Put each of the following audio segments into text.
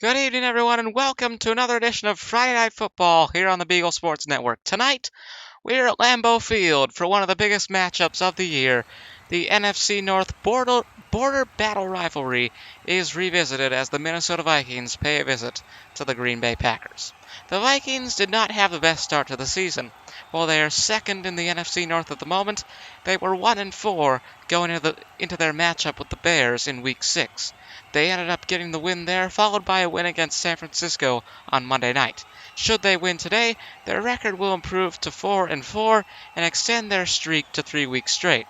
Good evening, everyone, and welcome to another edition of Friday Night Football here on the Beagle Sports Network. Tonight, we're at Lambeau Field for one of the biggest matchups of the year. The NFC North border battle rivalry is revisited as the Minnesota Vikings pay a visit to the Green Bay Packers. The Vikings did not have the best start to the season. While they are second in the NFC North at the moment, they were 1-4 going into their matchup with the Bears in Week 6. They ended up getting the win there, followed by a win against San Francisco on Monday night. Should they win today, their record will improve to 4-4 and extend their streak to 3 weeks straight.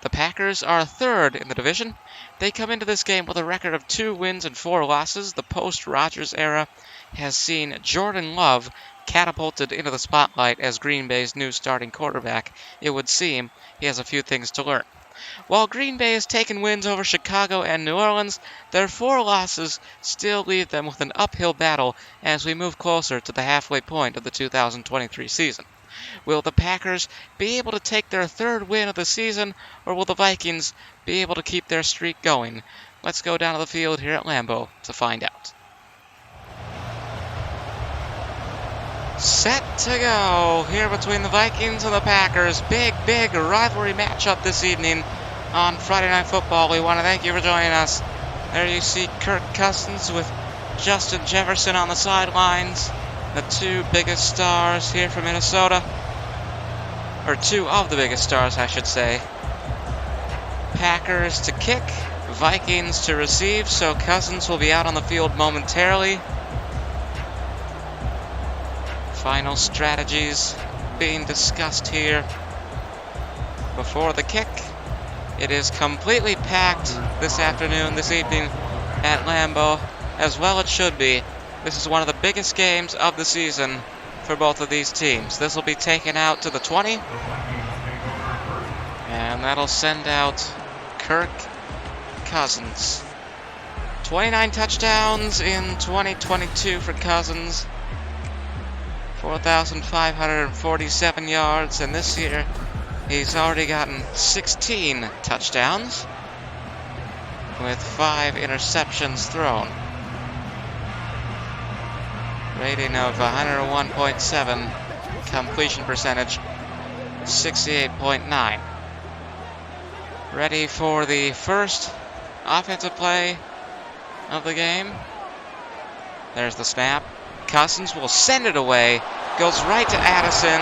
The Packers are third in the division. They come into this game with a record of 2 wins and 4 losses. The post-Rodgers era has seen Jordan Love catapulted into the spotlight as Green Bay's new starting quarterback. It would seem he has a few things to learn. While Green Bay has taken wins over Chicago and New Orleans, their 4 losses still leave them with an uphill battle as we move closer to the halfway point of the 2023 season. Will the Packers be able to take their 3rd win of the season, or will the Vikings be able to keep their streak going? Let's go down to the field here at Lambeau to find out. Set to go here between the Vikings and the Packers. Big rivalry matchup this evening on Friday Night Football. We want to thank you for joining us. There you see Kirk Cousins with Justin Jefferson on the sidelines. The 2 biggest stars here from Minnesota. Or 2 of the biggest stars, I should say. Packers to kick, Vikings to receive, so Cousins will be out on the field momentarily. Final strategies being discussed here before the kick. It is completely packed this evening at Lambeau, as well it should be. This is one of the biggest games of the season for both of these teams. This will be taken out to the 20, and that'll send out Kirk Cousins. 29 touchdowns in 2022 for Cousins. 4,547 yards, and this year he's already gotten 16 touchdowns with 5 interceptions thrown. Rating of 101.7, completion percentage 68.9. Ready for the first offensive play of the game. There's the snap. Cousins will send it away, goes right to Addison,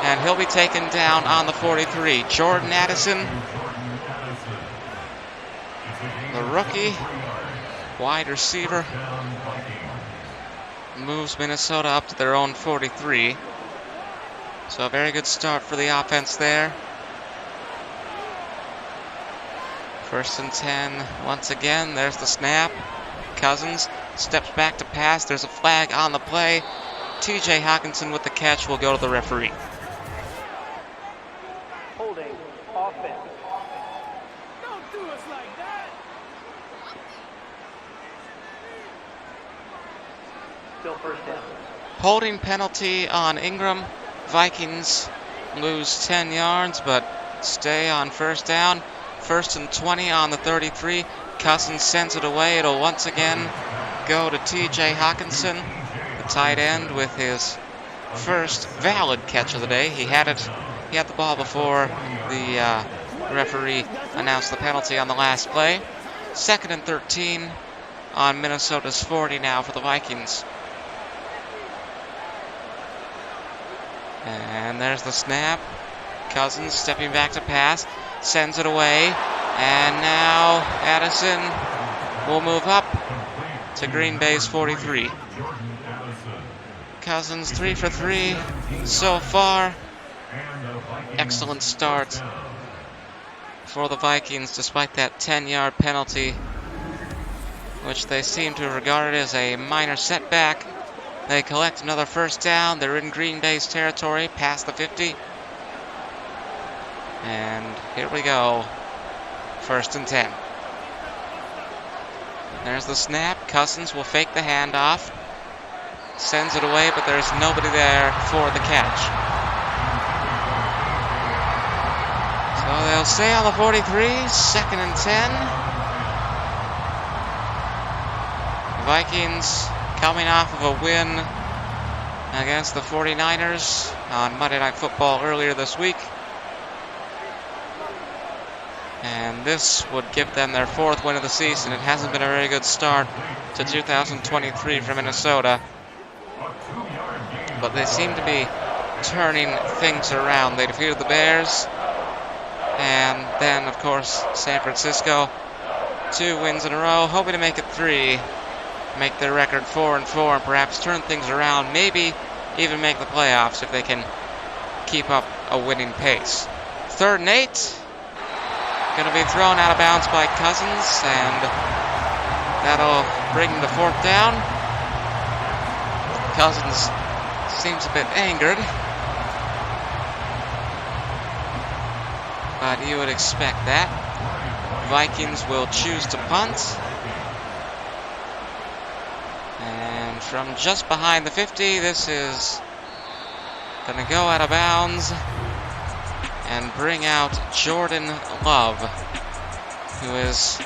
and he'll be taken down on the 43. Jordan Addison, the rookie, wide receiver, moves Minnesota up to their own 43. So a very good start for the offense there. 1st and 10 once again. There's the snap. Cousins steps back to pass. There's a flag on the play. TJ Hawkinson with the catch will go to the referee. Holding offense. Don't do us like that. Still first down. Holding penalty on Ingram. Vikings lose 10 yards, but stay on first down. 1st and 20 on the 33. Cousins sends it away. It'll once again go to TJ Hawkinson, the tight end, with his first valid catch of the day. He had the ball before the referee announced the penalty on the last play. 2nd and 13 on Minnesota's 40 now for the Vikings. And there's the snap. Cousins stepping back to pass, sends it away. And now Addison will move up to Green Bay's 43. Cousins 3 for 3 so far. Excellent start for the Vikings despite that 10-yard penalty, which they seem to have regarded as a minor setback. They collect another first down. They're in Green Bay's territory past the 50. And here we go. 1st and 10. There's the snap. Cousins will fake the handoff. Sends it away, but there's nobody there for the catch. So they'll stay on the 43. 2nd and 10. Vikings coming off of a win against the 49ers on Monday Night Football earlier this week. And this would give them their 4th win of the season. It hasn't been a very good start to 2023 for Minnesota, but they seem to be turning things around. They defeated the Bears, and then, of course, San Francisco. 2 wins in a row, hoping to make it 3, make their record 4-4, and perhaps turn things around, maybe even make the playoffs if they can keep up a winning pace. 3rd and 8. Going to be thrown out of bounds by Cousins, and that'll bring the 4th down. Cousins seems a bit angered, but you would expect that. Vikings will choose to punt. And from just behind the 50, this is going to go out of bounds and bring out Jordan Love, who is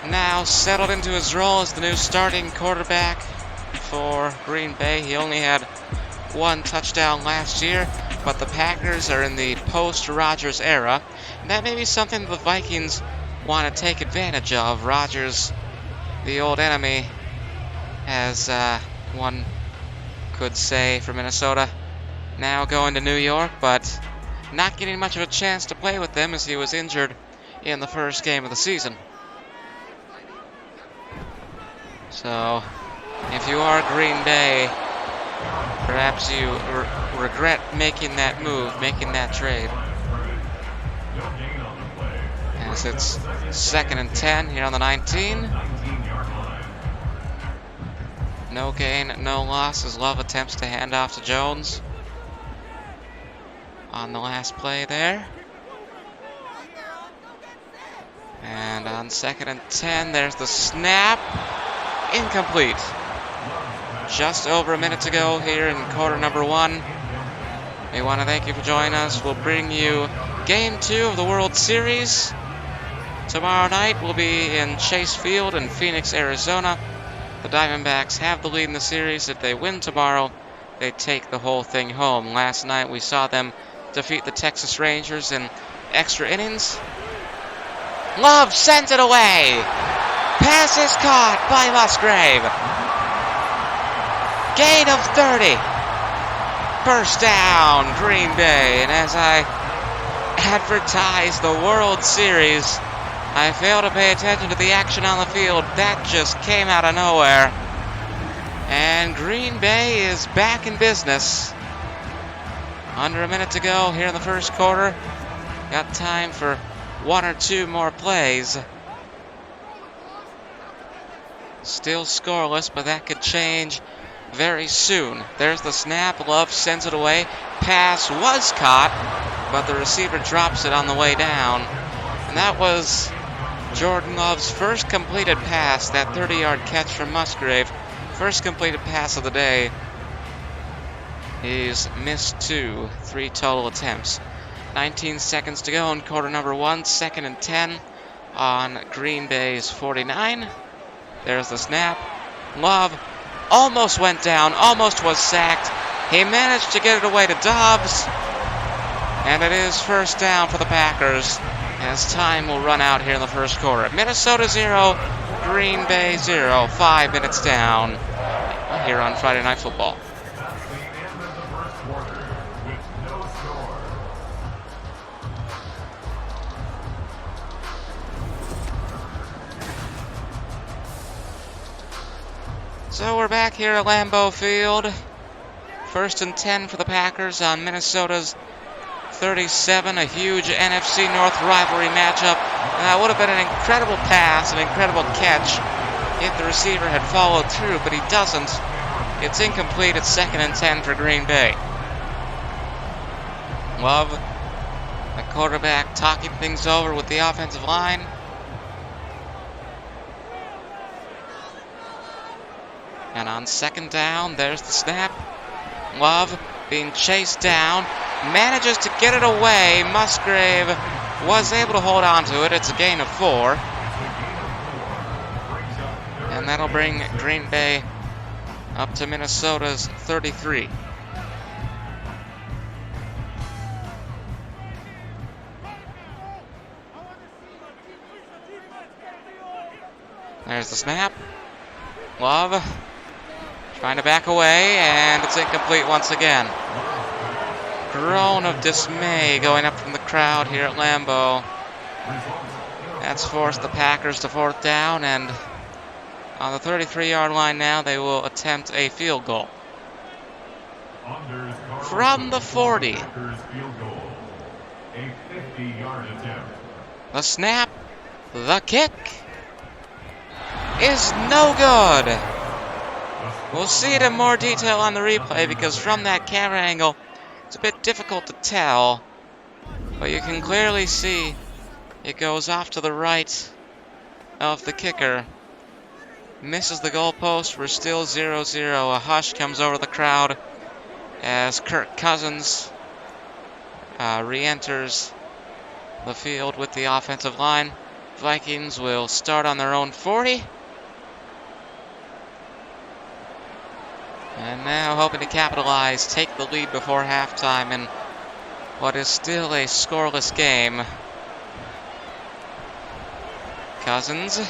now settled into his role as the new starting quarterback for Green Bay. He only had 1 touchdown last year, but the Packers are in the post-Rodgers era, and that may be something the Vikings want to take advantage of. Rodgers, the old enemy, as one could say, for Minnesota, now going to New York, but not getting much of a chance to play with them as he was injured in the first game of the season. So, if you are Green Bay, perhaps you regret making that move, making that trade. As it's 2nd and 10 here on the 19. No gain, no loss as Love attempts to hand off to Jones on the last play there. And on 2nd and 10, there's the snap. Incomplete. Just over a minute to go here in quarter number 1. We want to thank you for joining us. We'll bring you Game 2 of the World Series. Tomorrow night we'll be in Chase Field in Phoenix, Arizona. The Diamondbacks have the lead in the series. If they win tomorrow, they take the whole thing home. Last night we saw them defeat the Texas Rangers in extra innings. Love sends it away. Pass is caught by Musgrave. Gain of 30. First down, Green Bay. And as I advertise the World Series, I fail to pay attention to the action on the field. That just came out of nowhere. And Green Bay is back in business. Under a minute to go here in the first quarter. Got time for 1 or 2 more plays. Still scoreless, but that could change very soon. There's the snap. Love sends it away. Pass was caught, but the receiver drops it on the way down. And that was Jordan Love's first completed pass, that 30-yard catch from Musgrave. First completed pass of the day. He's missed 2, 3 total attempts. 19 seconds to go in quarter number 1, 2nd and 10 on Green Bay's 49. There's the snap. Love almost went down, almost was sacked. He managed to get it away to Dobbs. And it is first down for the Packers as time will run out here in the first quarter. Minnesota 0, Green Bay 0, 5 minutes down here on Friday Night Football. So we're back here at Lambeau Field. 1st and 10 for the Packers on Minnesota's 37, a huge NFC North rivalry matchup. And that would have been an incredible pass, an incredible catch if the receiver had followed through, but he doesn't. It's incomplete. It's 2nd and 10 for Green Bay. Love, the quarterback, talking things over with the offensive line. And on 2nd down, there's the snap. Love being chased down, manages to get it away. Musgrave was able to hold on to it. It's a gain of 4. And And that'll bring Green Bay up to Minnesota's 33. There's the snap. Love trying to back away, and it's incomplete once again. Groan of dismay going up from the crowd here at Lambeau. That's forced the Packers to fourth down, and on the 33-yard line now, they will attempt a field goal. From the 40. The snap, the kick is no good. We'll see it in more detail on the replay because from that camera angle, it's a bit difficult to tell. But you can clearly see it goes off to the right of the kicker. Misses the goalpost. We're still 0-0. A hush comes over the crowd as Kirk Cousins re-enters the field with the offensive line. Vikings will start on their own 40. And now hoping to capitalize, take the lead before halftime in what is still a scoreless game. Cousins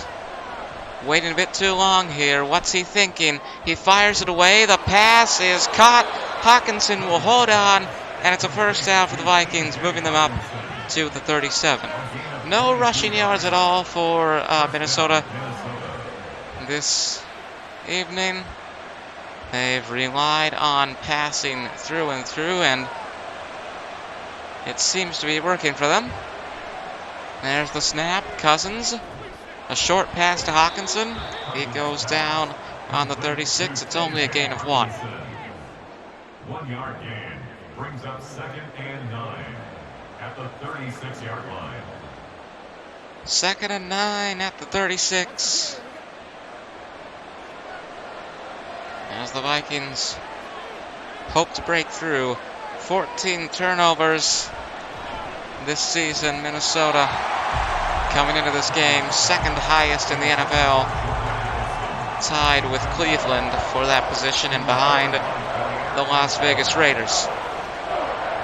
waiting a bit too long here. What's he thinking? He fires it away. The pass is caught. Hawkinson will hold on, and it's a first down for the Vikings, moving them up to the 37. No rushing yards at all for Minnesota this evening. They've relied on passing through and through, and it seems to be working for them. There's the snap. Cousins. A short pass to Hawkinson. He goes down on the 36. It's only a gain of 1. 1 yard gain brings up 2nd and 9 at the 36-yard line. 2nd and 9 at the 36. As the Vikings hope to break through. 14 turnovers this season. Minnesota coming into this game second highest in the NFL, tied with Cleveland for that position and behind the Las Vegas Raiders.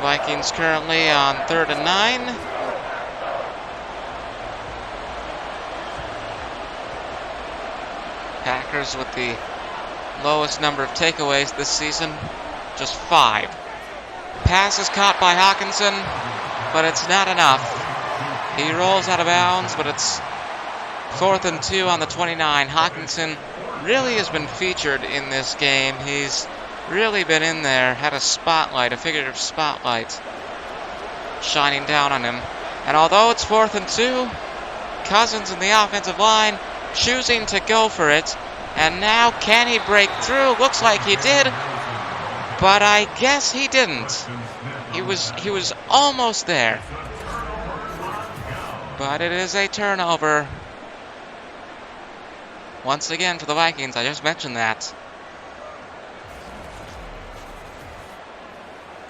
Vikings currently on 3rd and 9. Packers with the lowest number of takeaways this season, just 5. Pass is caught by Hawkinson, but it's not enough. He rolls out of bounds, but it's 4th and 2 on the 29. Hawkinson really has been featured in this game. He's really been in there, had a spotlight, a figurative spotlight, shining down on him. And although it's 4th and 2, Cousins in the offensive line choosing to go for it. And now, can he break through? Looks like he did, but I guess he didn't. He was almost there. But it is a turnover. Once again for the Vikings. I just mentioned that.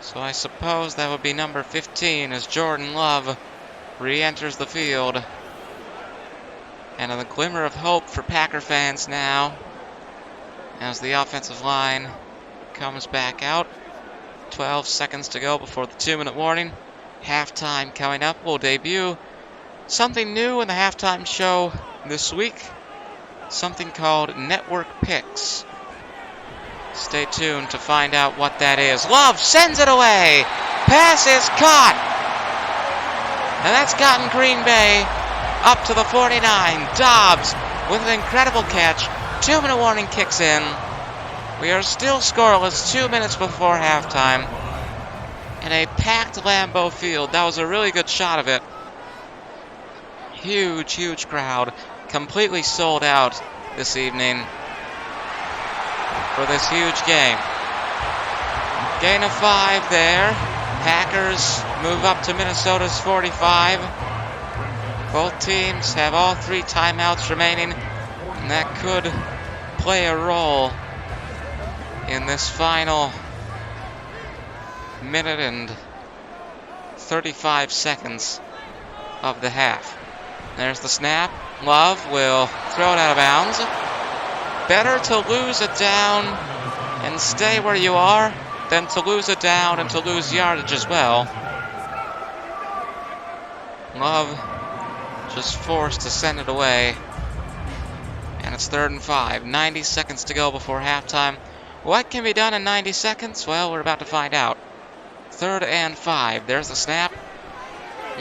So I suppose that would be number 15 as Jordan Love re-enters the field. And a glimmer of hope for Packer fans now as the offensive line comes back out. 12 seconds to go before the 2-minute warning. Halftime coming up. We'll debut something new in the halftime show this week. Something called Network Picks. Stay tuned to find out what that is. Love sends it away. Pass is caught. And that's gotten Green Bay up to the 49. Dobbs with an incredible catch. 2-minute warning kicks in. We are still scoreless 2 minutes before halftime. In a packed Lambeau Field. That was a really good shot of it. Huge, huge crowd. Completely sold out this evening for this huge game. Gain of 5 there. Packers move up to Minnesota's 45. Both teams have all 3 timeouts remaining, and that could play a role in this final minute and 35 seconds of the half. There's the snap. Love will throw it out of bounds. Better to lose a down and stay where you are than to lose a down and to lose yardage as well. Love just forced to send it away. And it's 3rd and 5. 90 seconds to go before halftime. What can be done in 90 seconds? Well, we're about to find out. 3rd and 5. There's the snap.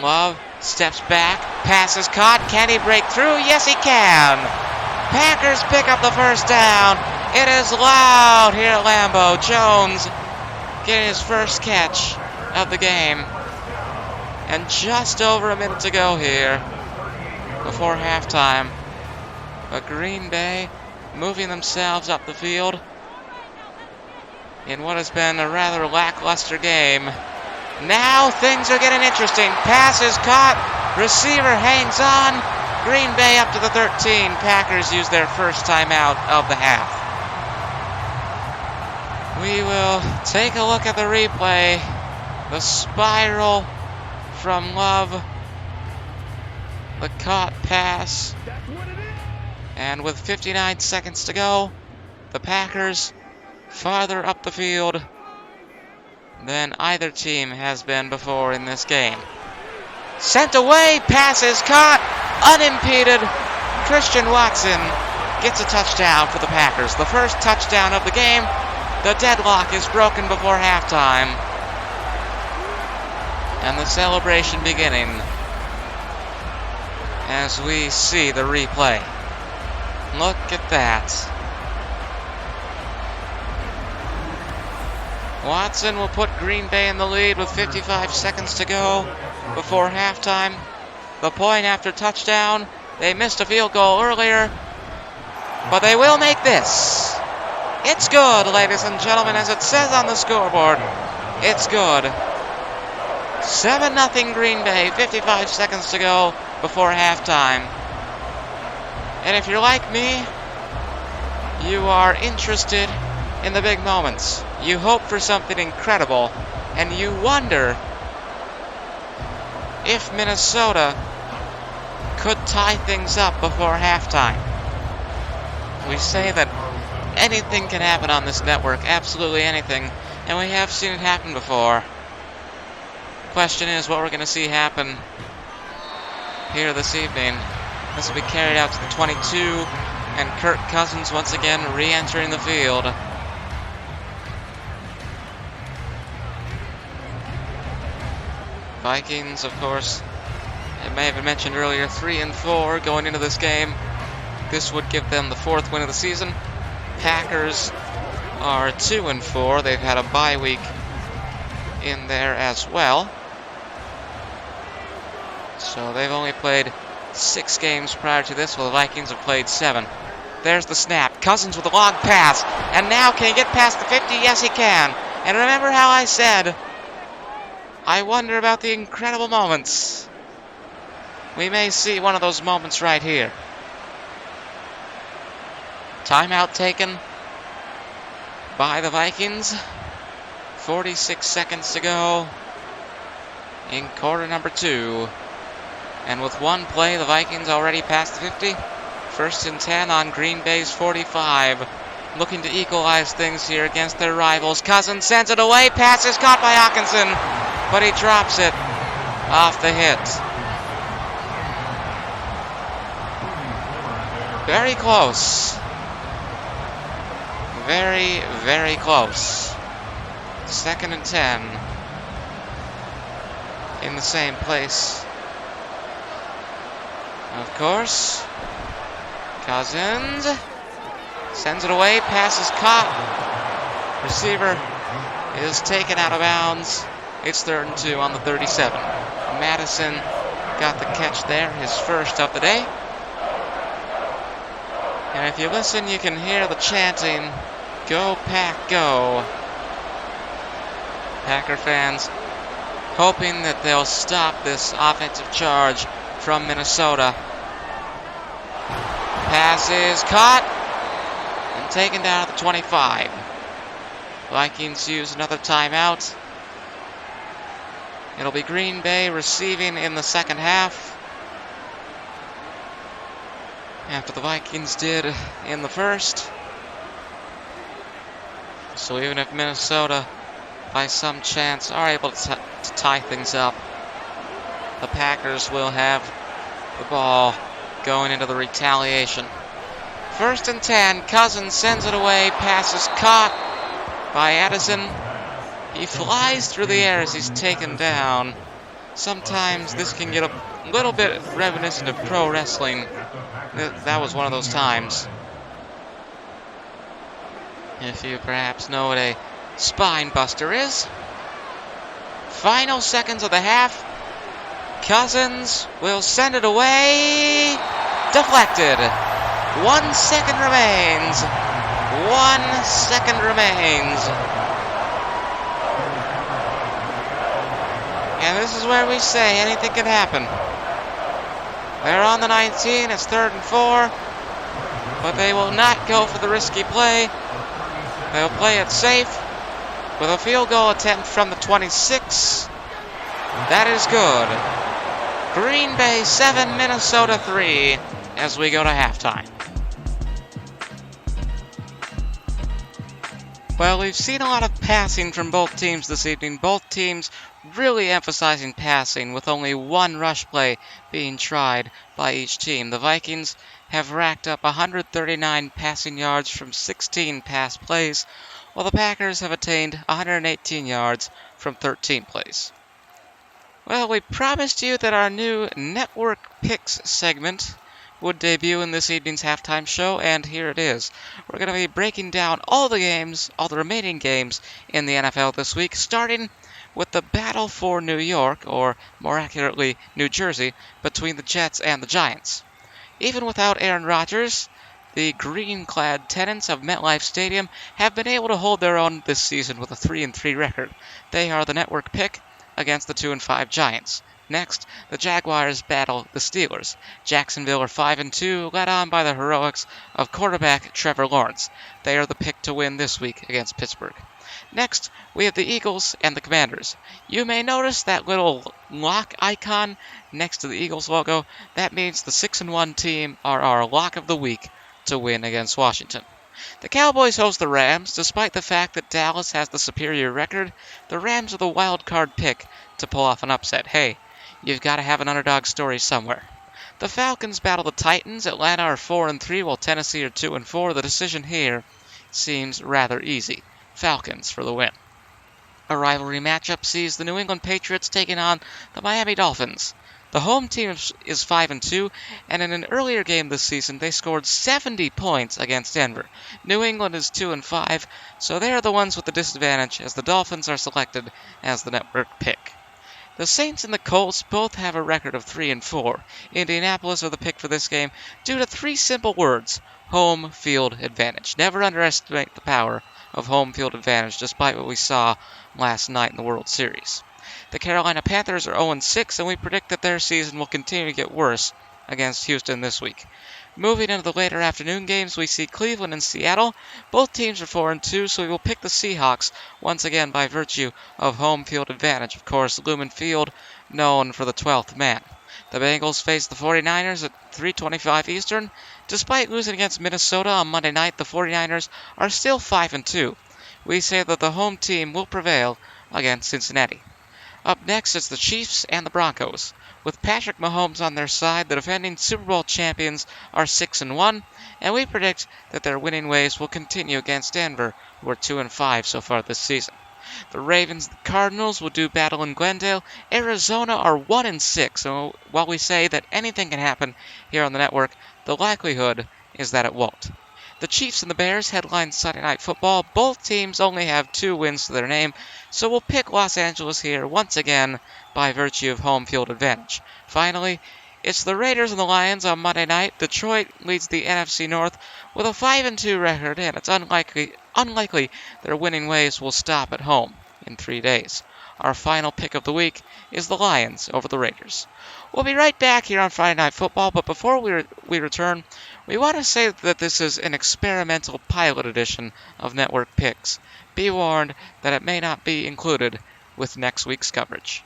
Love steps back. Pass is caught. Can he break through? Yes, he can. Packers pick up the first down. It is loud here at Lambeau. Jones getting his first catch of the game. And just over a minute to go here before halftime. But Green Bay moving themselves up the field in what has been a rather lackluster game. Now things are getting interesting. Pass is caught. Receiver hangs on. Green Bay up to the 13. Packers use their first timeout of the half. We will take a look at the replay. The spiral from Love. The caught pass. And with 59 seconds to go, the Packers farther up the field than either team has been before in this game. Sent away, pass is caught, unimpeded. Christian Watson gets a touchdown for the Packers. The first touchdown of the game. The deadlock is broken before halftime. And the celebration beginning as we see the replay. Look at that. Watson will put Green Bay in the lead with 55 seconds to go before halftime. The point after touchdown. They missed a field goal earlier, but they will make this. It's good, ladies and gentlemen, as it says on the scoreboard. It's good. 7-0 Green Bay, 55 seconds to go before halftime. And if you're like me, you are interested in the big moments. You hope for something incredible, and you wonder if Minnesota could tie things up before halftime. We say that anything can happen on this network, absolutely anything, and we have seen it happen before. Question is what we're going to see happen here this evening. This will be carried out to the 22, and Kirk Cousins once again re-entering the field. Vikings, of course, it may have been mentioned earlier, 3-4 going into this game. This would give them the 4th win of the season. Packers are 2-4. They've had a bye week in there as well. So they've only played 6 games prior to this, while the Vikings have played 7. There's the snap. Cousins with a long pass. And now can he get past the 50? Yes, he can. And remember how I said, I wonder about the incredible moments. We may see one of those moments right here. Timeout taken by the Vikings. 46 seconds to go in quarter number 2. And with one play, the Vikings already past the 50. 1st and 10 on Green Bay's 45. Looking to equalize things here against their rivals. Cousins sends it away. Pass is caught by Hawkinson, but he drops it off the hit. Very close. Very, very close. 2nd and 10. In the same place. Of course. Cousins sends it away. Pass is caught. Receiver is taken out of bounds. It's 3rd and 2 on the 37. Madison got the catch there, his first of the day. And if you listen, you can hear the chanting, "Go Pack, go." Packer fans hoping that they'll stop this offensive charge from Minnesota. Pass is caught and taken down at the 25. Vikings use another timeout. It'll be Green Bay receiving in the second half, after the Vikings did in the first. So even if Minnesota, by some chance, are able to tie things up, the Packers will have the ball going into the retaliation. 1st and 10, Cousins sends it away, pass is caught by Addison. He flies through the air as he's taken down. Sometimes this can get a little bit reminiscent of pro wrestling. That was one of those times. If you perhaps know what a spine buster is. Final seconds of the half. Cousins will send it away. Deflected. 1 second remains. 1 second remains. And this is where we say anything can happen. They're on the 19. It's 3rd and 4. But they will not go for the risky play. They'll play it safe with a field goal attempt from the 26. That is good. Green Bay 7, Minnesota 3 as we go to halftime. Well, we've seen a lot of passing from both teams this evening. Both teams really emphasizing passing, with only 1 rush play being tried by each team. The Vikings have racked up 139 passing yards from 16 pass plays, while the Packers have attained 118 yards from 13 plays. Well, we promised you that our new Network Picks segment would debut in this evening's halftime show, and here it is. We're going to be breaking down all the remaining games in the NFL this week, starting with the battle for New York, or more accurately, New Jersey, between the Jets and the Giants. Even without Aaron Rodgers, the green-clad tenants of MetLife Stadium have been able to hold their own this season with a 3-3 record. They are the network pick against the 2-5 Giants. Next, the Jaguars battle the Steelers. Jacksonville are 5-2, led on by the heroics of quarterback Trevor Lawrence. They are the pick to win this week against Pittsburgh. Next, we have the Eagles and the Commanders. You may notice that little lock icon next to the Eagles logo. That means the 6-1 team are our lock of the week to win against Washington. The Cowboys host the Rams. Despite the fact that Dallas has the superior record, the Rams are the wild card pick to pull off an upset. Hey, you've got to have an underdog story somewhere. The Falcons battle the Titans. Atlanta are 4-3, while Tennessee are 2-4. The decision here seems rather easy. Falcons for the win. A rivalry matchup sees the New England Patriots taking on the Miami Dolphins. The home team is 5-2, and in an earlier game this season, they scored 70 points against Denver. New England is 2-5, so they are the ones with the disadvantage, as the Dolphins are selected as the network pick. The Saints and the Colts both have a record of 3-4. Indianapolis are the pick for this game due to 3 simple words: home field advantage. Never underestimate the power of home field advantage, despite what we saw last night in the World Series. The Carolina Panthers are 0-6, and we predict that their season will continue to get worse against Houston this week. Moving into the later afternoon games, we see Cleveland and Seattle. Both teams are 4-2, so we will pick the Seahawks once again by virtue of home field advantage. Of course, Lumen Field, known for the 12th man. The Bengals face the 49ers at 3:25 Eastern. Despite losing against Minnesota on Monday night, the 49ers are still 5-2. We say that the home team will prevail against Cincinnati. Up next, it's the Chiefs and the Broncos. With Patrick Mahomes on their side, the defending Super Bowl champions are 6-1, and we predict that their winning ways will continue against Denver, who are 2-5 so far this season. The Ravens and the Cardinals will do battle in Glendale. Arizona are 1-6, so while we say that anything can happen here on the network, the likelihood is that it won't. The Chiefs and the Bears headline Sunday Night Football. Both teams only have 2 wins to their name, so we'll pick Los Angeles here once again by virtue of home field advantage. Finally, it's the Raiders and the Lions on Monday night. Detroit leads the NFC North with a 5-2 record, and it's unlikely their winning ways will stop at home in 3 days. Our final pick of the week is the Lions over the Raiders. We'll be right back here on Friday Night Football, but before we return, we want to say that this is an experimental pilot edition of Network Picks. Be warned that it may not be included with next week's coverage.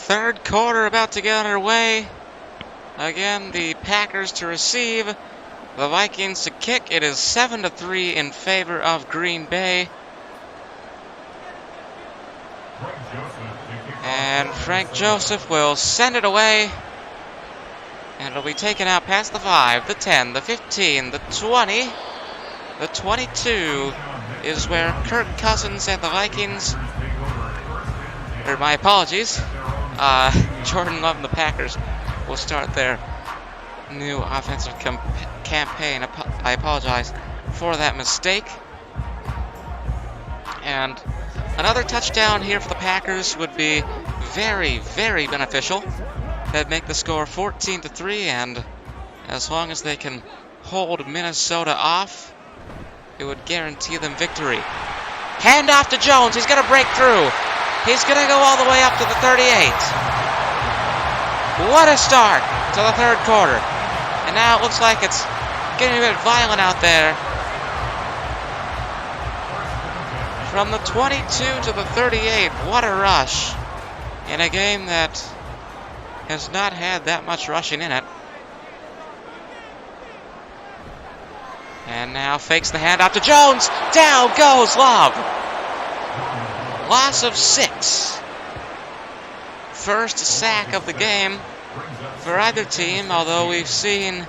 Third quarter about to get underway. Again, the Packers to receive, the Vikings to kick. It is 7-3 in favor of Green Bay. And Frank Joseph will send it away. And it'll be taken out past the 5, the 10, the 15, the 20, the 22 is where Kirk Cousins and the Vikings, or my apologies, Jordan Love and the Packers will start their new offensive campaign. I apologize for that mistake. And another touchdown here for the Packers would be very, very beneficial. That'd make the score 14-3, and as long as they can hold Minnesota off, it would guarantee them victory. Hand off to Jones. He's going to break through. He's going to go all the way up to the 38. What a start to the third quarter. And now it looks like it's getting a bit violent out there. From the 22 to the 38, what a rush. In a game that has not had that much rushing in it. And now fakes the handoff to Jones. Down goes Love. Loss of 6. First sack of the game for either team, although we've seen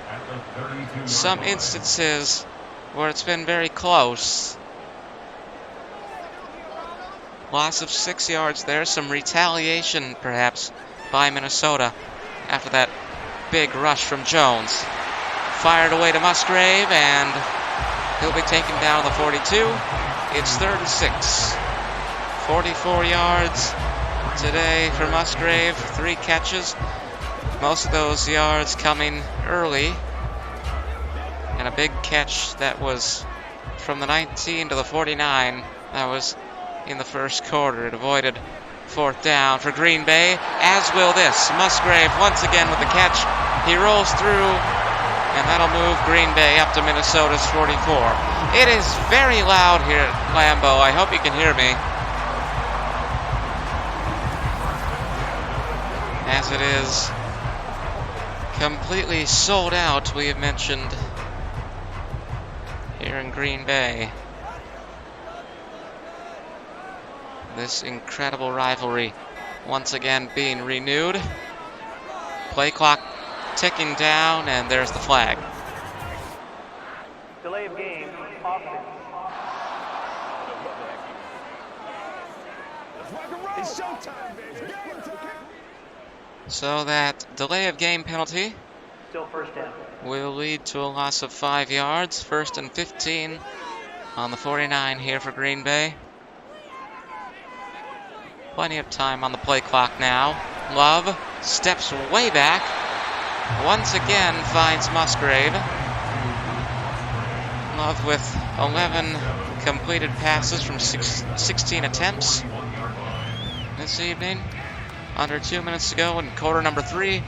some instances where it's been very close. Loss of 6 yards there. Some retaliation, perhaps, by Minnesota after that big rush from Jones. Fired away to Musgrave, and he'll be taken down the 42. It's 3rd and 6. 44 yards today for Musgrave. 3 catches. Most of those yards coming early. And a big catch that was from the 19 to the 49. That was in the first quarter. It avoided 4th down for Green Bay, as will this. Musgrave once again with the catch. He rolls through, and that'll move Green Bay up to Minnesota's 44. It is very loud here at Lambeau. I hope you can hear me, as it is completely sold out, we have mentioned, here in Green Bay. This incredible rivalry once again being renewed. Play clock ticking down, and there's the flag. Delay of game, offense. It's showtime, baby. So that delay of game penalty Still first down. will lead to a loss of 5 yards. 1st and 15 on the 49 here for Green Bay. Plenty of time on the play clock now. Love steps way back. Once again finds Musgrave. Love with 11 completed passes from 16 attempts this evening. Under 2 minutes to go in quarter number 3.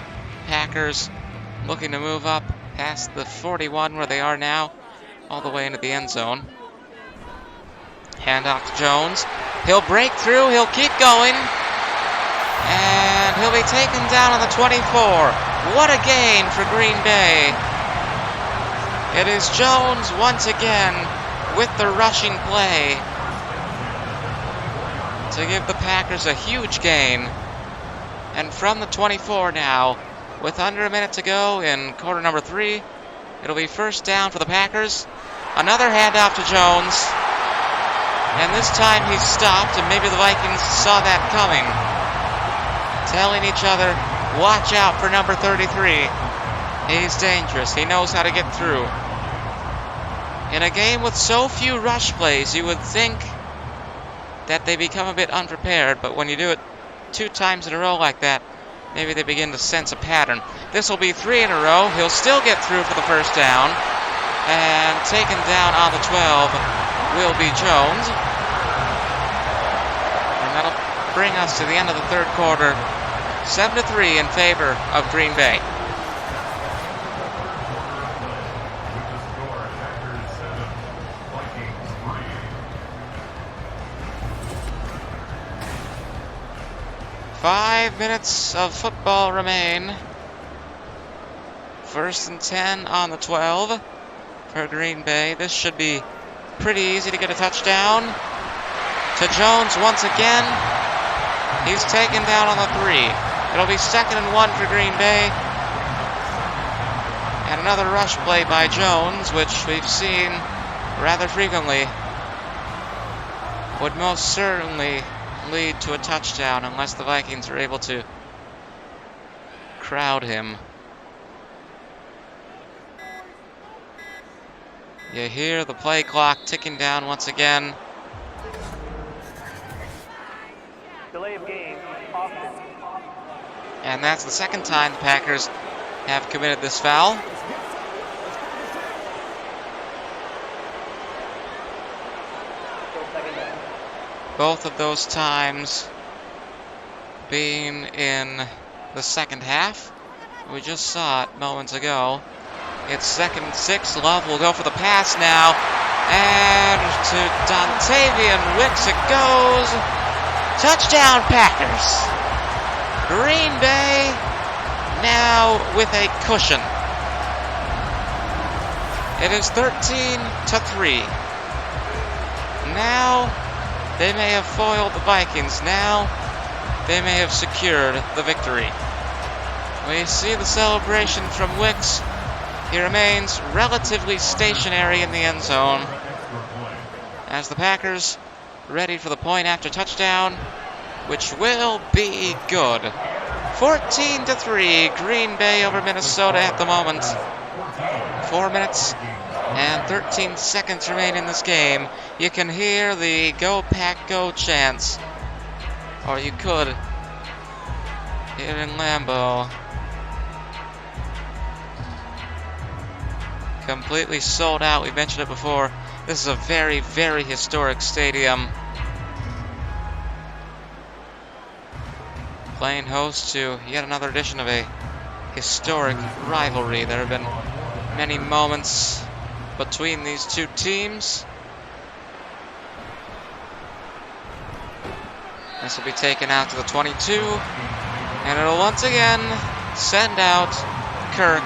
Packers looking to move up past the 41 where they are now, all the way into the end zone. Handoff to Jones. He'll break through. He'll keep going. And he'll be taken down on the 24. What a gain for Green Bay. It is Jones once again with the rushing play to give the Packers a huge gain. And from the 24 now, with under a minute to go in quarter number 3, it'll be 1st down for the Packers. Another handoff to Jones. And this time he's stopped, and maybe the Vikings saw that coming. Telling each other, watch out for number 33. He's dangerous. He knows how to get through. In a game with so few rush plays, you would think that they become a bit unprepared, but when you do it 2 times in a row like that, maybe they begin to sense a pattern. This will be 3 in a row. He'll still get through for the 1st down. And taken down on the 12 will be Jones. And that'll bring us to the end of the 3rd quarter. 7-3 in favor of Green Bay. 5 minutes of football remain. 1st and 10 on the 12 for Green Bay. This should be pretty easy to get a touchdown. To Jones once again. He's taken down on the 3. It'll be 2nd and 1 for Green Bay. And another rush play by Jones, which we've seen rather frequently, would most certainly lead to a touchdown unless the Vikings are able to crowd him. You hear the play clock ticking down once again. Delay of game, offense. And that's the 2nd time the Packers have committed this foul. Both of those times being in the 2nd half. We just saw it moments ago. It's 2nd and 6. Love will go for the pass now. And to Dontavian Wicks it goes. Touchdown Packers. Green Bay now with a cushion. It is 13-3. Now they may have foiled the Vikings. Now they may have secured the victory. We see the celebration from Wicks. He remains relatively stationary in the end zone as the Packers ready for the point after touchdown, which will be good. 14-3, Green Bay over Minnesota at the moment. 4 minutes and 13 seconds remain in this game. You can hear the "Go Pack Go" chants, or you could here in Lambeau. Completely sold out. We mentioned it before. This is a very, very historic stadium. Playing host to yet another edition of a historic rivalry. There have been many moments between these two teams. This will be taken out to the 22, and it'll once again send out Kirk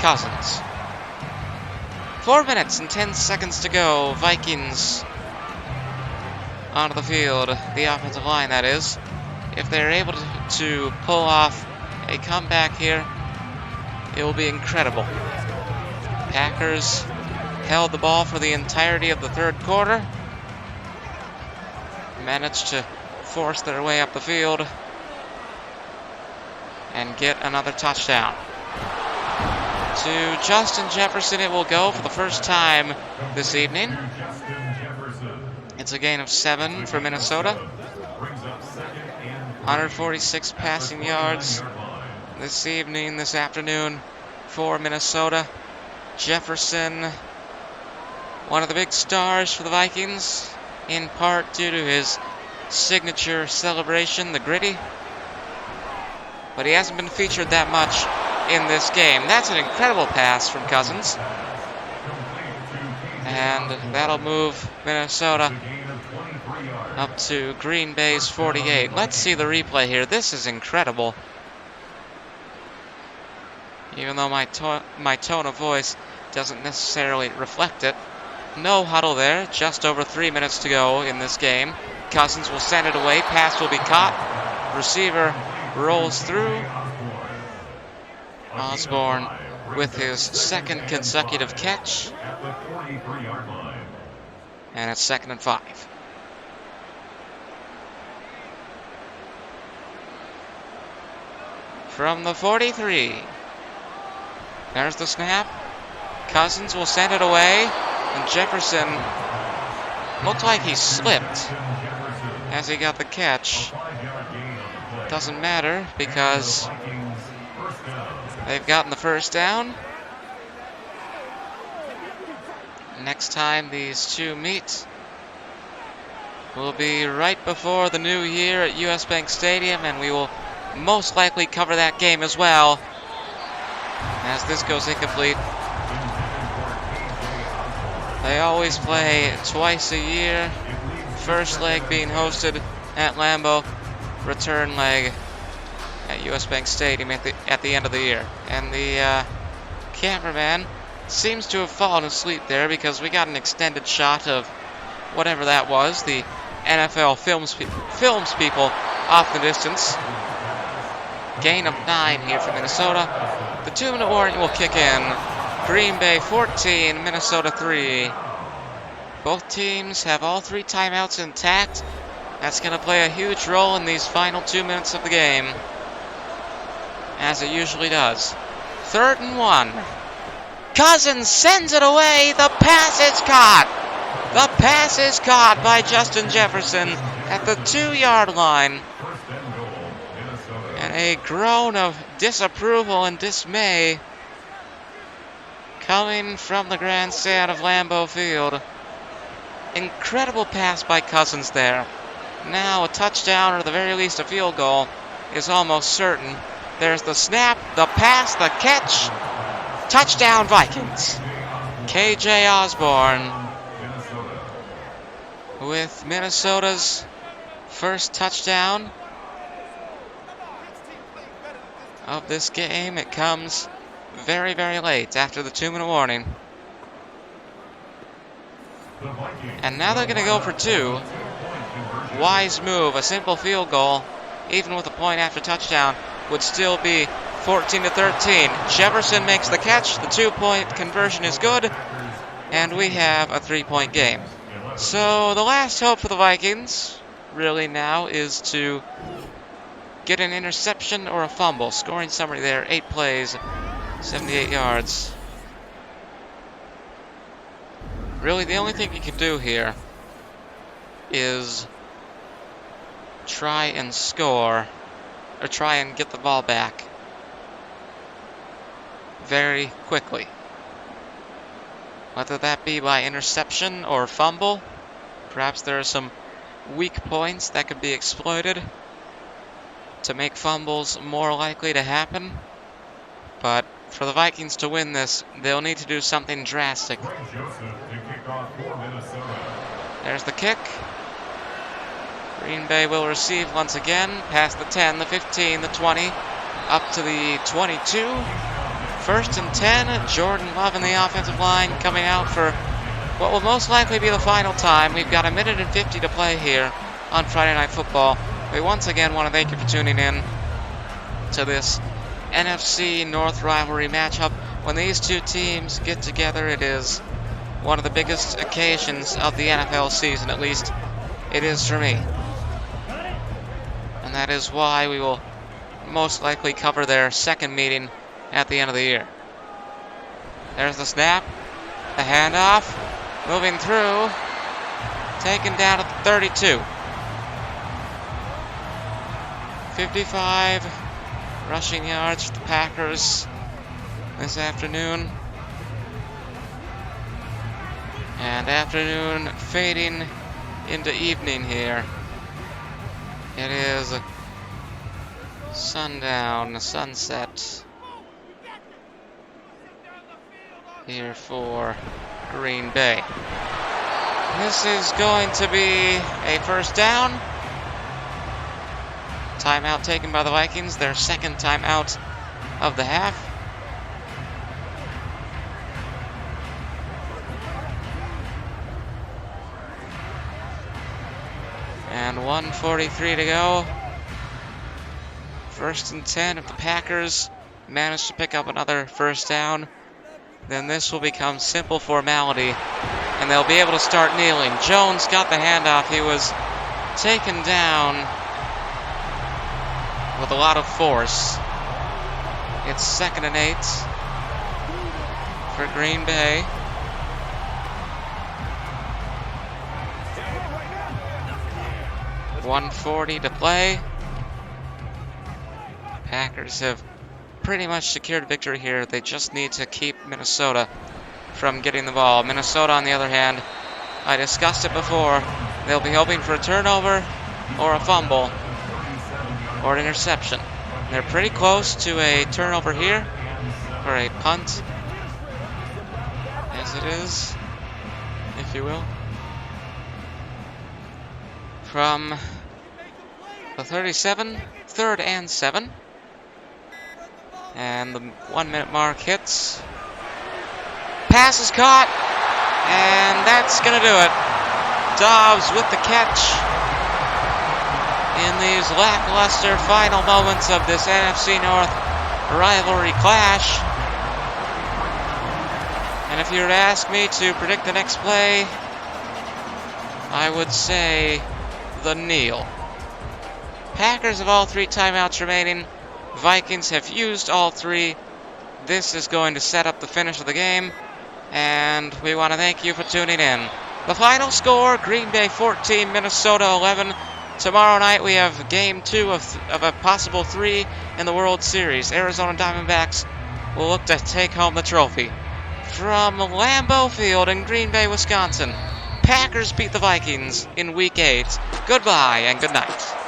Cousins. 4 minutes and 10 seconds to go. Vikings onto the field. The offensive line, that is. If they're able to pull off a comeback here, it will be incredible. Packers held the ball for the entirety of the 3rd quarter. Managed to force their way up the field and get another touchdown. To Justin Jefferson it will go for the first time this evening. It's a gain of 7 for Minnesota. 146 passing yards this evening, this afternoon for Minnesota. Jefferson, one of the big stars for the Vikings, in part due to his signature celebration, the gritty. But he hasn't been featured that much in this game. That's an incredible pass from Cousins. And that'll move Minnesota up to Green Bay's 48. Let's see the replay here. This is incredible. Even though my tone of voice doesn't necessarily reflect it. No huddle there. Just over 3 minutes to go in this game. Cousins will send it away. Pass will be caught. Receiver rolls through. Osborne with his 2nd consecutive catch. And it's 2nd and 5. From the 43. There's the snap. Cousins will send it away. And Jefferson looked like he slipped as he got the catch. Doesn't matter because they've gotten the first down. Next time these two meet will be right before the new year at US Bank Stadium, and we will most likely cover that game as well as this goes incomplete. They always play twice a year. First leg being hosted at Lambeau. Return leg at US Bank Stadium at the end of the year. And the cameraman seems to have fallen asleep there because we got an extended shot of whatever that was. The NFL films people off the distance. Gain of 9 here for Minnesota. The 2-minute warning will kick in. Green Bay 14, Minnesota 3. Both teams have all 3 timeouts intact. That's going to play a huge role in these final 2 minutes of the game, as it usually does. 3rd and 1. Cousins sends it away. The pass is caught. The pass is caught by Justin Jefferson at the 2-yard line. And a groan of disapproval and dismay coming from the grandstand of Lambeau Field. Incredible pass by Cousins there. Now a touchdown, or at the very least a field goal, is almost certain. There's the snap, the pass, the catch. Touchdown Vikings. KJ Osborne with Minnesota's first touchdown of this game. It comes very, very late after the 2-minute warning. And now they're going to go for 2. Wise move. A simple field goal, even with a point after touchdown, would still be 14-13. Jefferson makes the catch. The 2-point conversion is good. And we have a 3-point game. So the last hope for the Vikings really now is to get an interception or a fumble. Scoring summary there, 8 plays, 78 yards. Really, the only thing you can do here is try and score, or try and get the ball back very quickly. Whether that be by interception or fumble, perhaps there are some weak points that could be exploited to make fumbles more likely to happen. But for the Vikings to win this, they'll need to do something drastic. There's the kick. Green Bay will receive once again, past the 10, the 15, the 20, up to the 22. 1st and 10, Jordan Love in the offensive line coming out for what will most likely be the final time. We've got 1:50 to play here on Friday Night Football. We once again want to thank you for tuning in to this NFC North rivalry matchup. When these two teams get together, it is one of the biggest occasions of the NFL season, at least it is for me. And that is why we will most likely cover their second meeting at the end of the year. There's the snap, the handoff, moving through, taken down at the 32. 55 rushing yards for the Packers this afternoon. And afternoon fading into evening here. It is sundown, sunset here for Green Bay. This is going to be a first down. Timeout taken by the Vikings, their second timeout of the half. And 1:43 to go. 1st and 10 if the Packers manage to pick up another first down, then this will become simple formality, and they'll be able to start kneeling. Jones got the handoff. He was taken down with a lot of force. It's 2nd and 8 for Green Bay. .140 to play. Packers have pretty much secured victory here. They just need to keep Minnesota from getting the ball. Minnesota, on the other hand, I discussed it before. They'll be hoping for a turnover or a fumble or an interception. They're pretty close to a turnover here, or a punt, as it is, if you will. From the 37, 3rd and 7. And the 1 minute mark hits. Pass is caught. And that's going to do it. Dobbs with the catch in these lackluster final moments of this NFC North rivalry clash. And if you were to ask me to predict the next play, I would say the kneel. Packers have all 3 timeouts remaining. Vikings have used all 3. This is going to set up the finish of the game, and we want to thank you for tuning in. The final score, Green Bay 14, Minnesota 11. Tomorrow night we have game 2 of a possible 3 in the World Series. Arizona Diamondbacks will look to take home the trophy. From Lambeau Field in Green Bay, Wisconsin, Packers beat the Vikings in Week 8. Goodbye and good night.